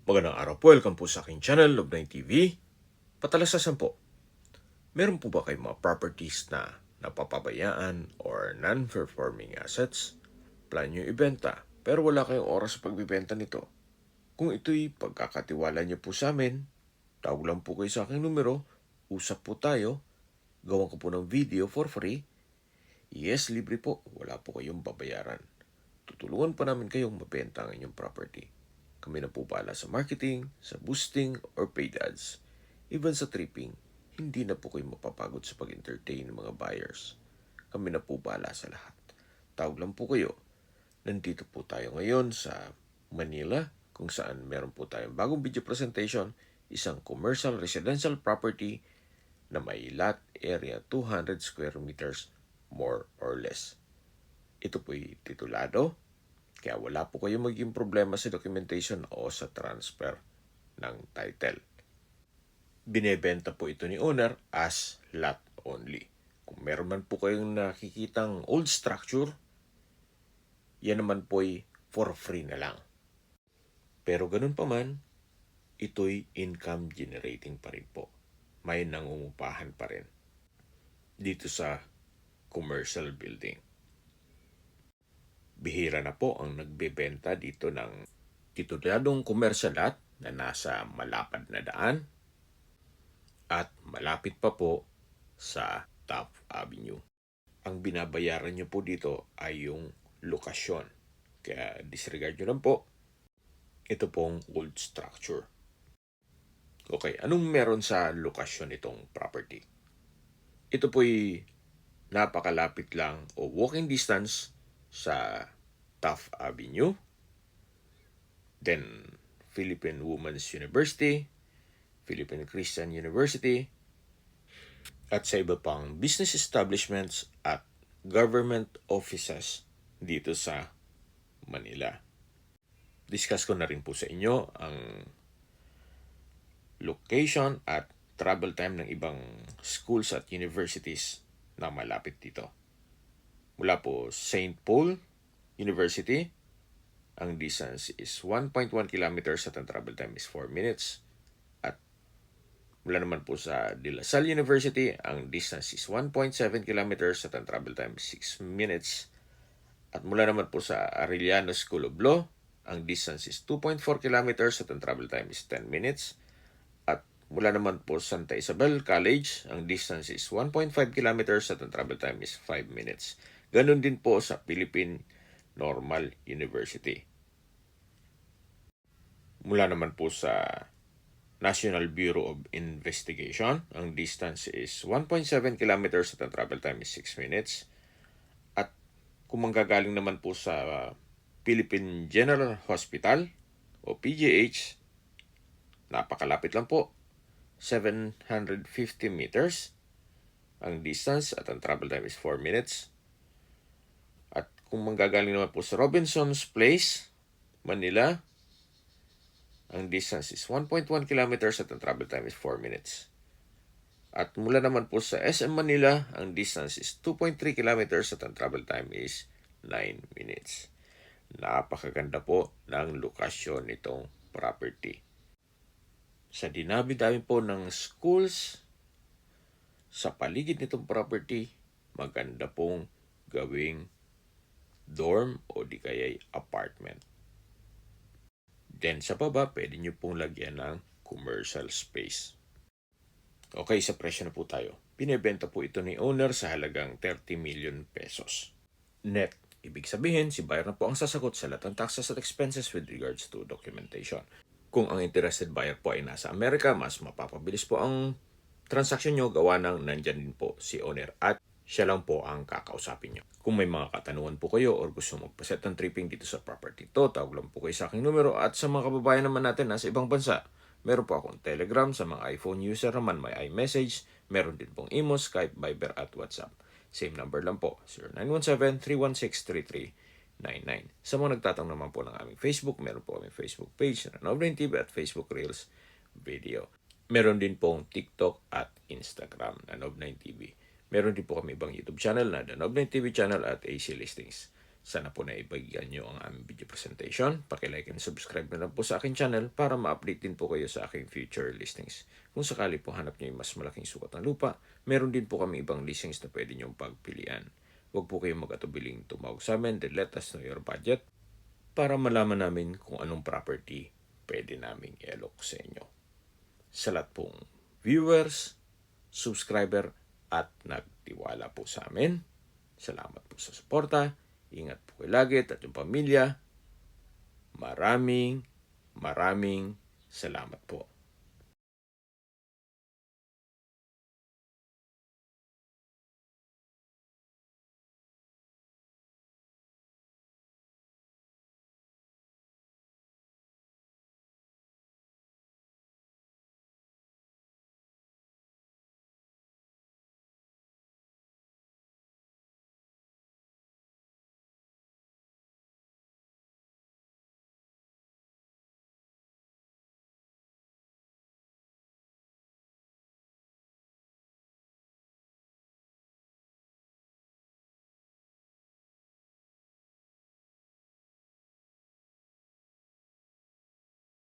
Magandang araw po, welcome po sa aking channel, Love9 TV. Patalasasan po, meron po ba kayong mga properties na napapabayaan or non-performing assets? Plan nyo ibenta, pero wala kayong oras sa pagbibenta nito. Kung ito'y pagkakatiwala nyo po sa amin, tawag lang po kayo sa aking numero, usap po tayo, gawan ko po ng video for free. Yes, libre po, wala po kayong babayaran. Tutulungan pa namin kayong mabenta ang inyong property. Kami na po bahala sa marketing, sa boosting, or paid ads. Even sa tripping, hindi na po kayo mapapagod sa pag-entertain ng mga buyers. Kami na po bahala sa lahat. Tawag lang po kayo. Nandito po tayo ngayon sa Manila, kung saan meron po tayong bagong video presentation, isang commercial residential property na may lot area 200 square meters more or less. Ito po'y titulado, kaya wala po kayong magiging problema sa documentation o sa transfer ng title. Binebenta po ito ni owner as lot only. Kung meron man po kayong nakikitang old structure, yan naman po'y for free na lang. Pero ganun pa man, ito'y income generating pa rin po. May nangungupahan pa rin dito sa commercial building. Bihira na po ang nagbebenta dito ng tituladong commercial lot na nasa malapad na daan at malapit pa po sa Top Avenue. Ang binabayaran nyo po dito ay yung lokasyon. Kaya disregard nyo lang po. Ito pong old structure. Okay, anong meron sa lokasyon itong property? Ito po'y napakalapit lang o walking distance sa Taft Avenue, then Philippine Women's University, Philippine Christian University, at sa iba pang business establishments at government offices dito sa Manila. Discuss ko na rin po sa inyo ang location at travel time ng ibang schools at universities na malapit dito. Mula po St. Paul University, ang distance is 1.1 kilometers at ang travel time is 4 minutes. At mula naman po sa De La Salle University, ang distance is 1.7 kilometers at ang travel time is 6 minutes. At mula naman po sa Arellano School of Law, ang distance is 2.4 kilometers at ang travel time is 10 minutes. At mula naman po Santa Isabel College, ang distance is 1.5 kilometers at ang travel time is 5 minutes. Ganon din po sa Philippine Normal University. Mula naman po sa National Bureau of Investigation, ang distance is 1.7 kilometers at ang travel time is 6 minutes. At kung manggagaling naman po sa Philippine General Hospital o PGH, napakalapit lang po, 750 meters ang distance at ang travel time is 4 minutes. At kung manggagaling naman po sa Robinson's Place, Manila, ang distance is 1.1 kilometers at ang travel time is 4 minutes. At mula naman po sa SM Manila, ang distance is 2.3 kilometers at ang travel time is 9 minutes. Napakaganda po ng lokasyon nitong property. Sa dinami-dami po ng schools sa paligid nitong property, maganda pong gawing dorm o di kaya'y apartment. Then sa baba, pwede nyo pong lagyan ng commercial space. Okay, sa presyo na po tayo. Binebenta po ito ni owner sa halagang 30 million pesos. Net, ibig sabihin, si buyer na po ang sasagot sa lahat ng taxes at expenses with regards to documentation. Kung ang interested buyer po ay nasa Amerika, mas mapapabilis po ang transaksyon nyo gawa ng nandyan din po si owner at siya lang po ang kakausapin nyo. Kung may mga katanungan po kayo or gusto magpaset ng tripping dito sa property to, tawag lang po kayo sa aking numero. At sa mga kababayan naman natin nasa ibang bansa, meron po akong Telegram. Sa mga iPhone user naman may iMessage. Meron din pong Imo, Skype, Viber at WhatsApp. Same number lang po, 0917-316-3399. Sa mga nagtatanong naman po ng aming Facebook, meron po aming Facebook page na Love9 TV at Facebook Reels video. Meron din pong TikTok at Instagram na Love9 TV. Meron din po kami ibang YouTube channel na The Love9 TV channel at AC Listings. Sana po naibigyan nyo ang aming video presentation. Pakilike and subscribe na lang po sa aking channel para ma-update din po kayo sa aking future listings. Kung sakali po hanap nyo yung mas malaking sukat ng lupa, meron din po kami ibang listings na pwede nyong pagpilian. Huwag po kayong mag-atubiling tumawag sa amin, then let us know your budget para malaman namin kung anong property pwede naming i-alok sa inyo. Sa lahat pong viewers, subscriber, at nagtiwala po sa amin, salamat po sa suporta. Ingat po kayo lagi at yung pamilya. Maraming salamat po.